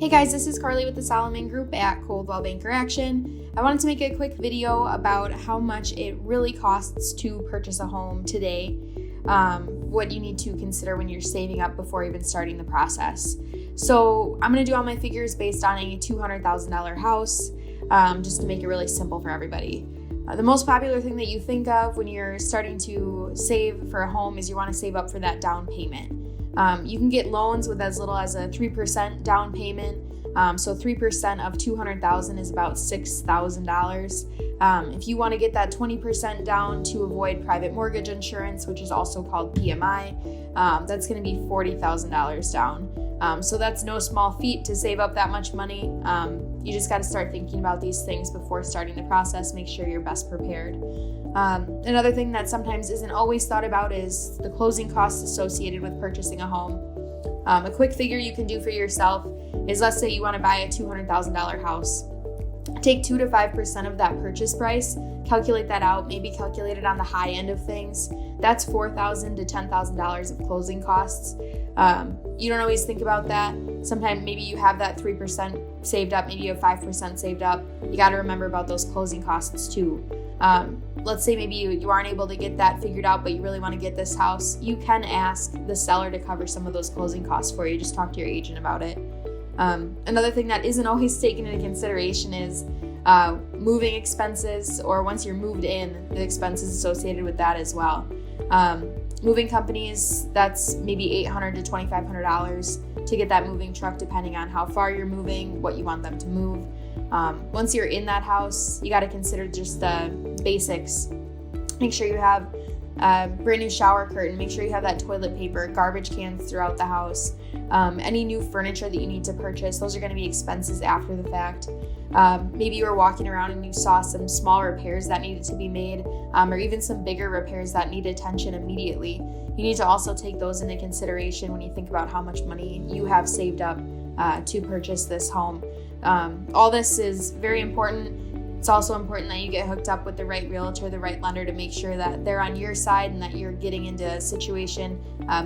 Hey guys, this is Carly with the Solomon Group at Coldwell Banker Action. I wanted to make a quick video about how much it really costs to purchase a home today, what you need to consider when you're saving up before even starting the process. So I'm going to do all my figures based on a $200,000 house, just to make it really simple for everybody. The most popular thing that you think of when you're starting to save for a home is you want to save up for that down payment. You can get loans with as little as a 3% down payment. So 3% of $200,000 is about $6,000. If you want to get that 20% down to avoid private mortgage insurance, which is also called PMI, that's going to be $40,000 down. So that's no small feat to save up that much money. You just got to start thinking about these things before starting the process. Make sure you're best prepared. Another thing that sometimes isn't always thought about is the closing costs associated with purchasing a home. A quick figure you can do for yourself is, let's say you want to buy a $200,000 house. Take 2 to 5% of that purchase price, calculate that out, maybe calculate it on the high end of things. That's $4,000 to $10,000 of closing costs. You don't always think about that. Sometimes maybe you have that 3% saved up, maybe you have 5% saved up. You got to remember about those closing costs too. Let's say maybe you aren't able to get that figured out, but you really want to get this house. You can ask the seller to cover some of those closing costs for you. Just talk to your agent about it. Another thing that isn't always taken into consideration is moving expenses, or once you're moved in, the expenses associated with that as well. Moving companies, that's maybe $800 to $2,500 to get that moving truck, depending on how far you're moving, what you want them to move. Once you're in that house, you got to consider just the basics. Make sure you have a brand new shower curtain. Make sure you have that toilet paper, garbage cans throughout the house. Any new furniture that you need to purchase, those are going to be expenses after the fact. Maybe you were walking around and you saw some small repairs that needed to be made, or even some bigger repairs that need attention immediately. You need to also take those into consideration when you think about how much money you have saved up to purchase this home. All this is very important. It's also important that you get hooked up with the right realtor, the right lender, to make sure that they're on your side and that you're getting into a situation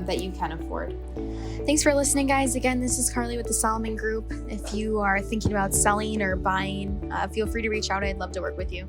that you can afford. Thanks for listening, guys. Again, this is Carly with the Solomon Group. If you are thinking about selling or buying, feel free to reach out. I'd love to work with you.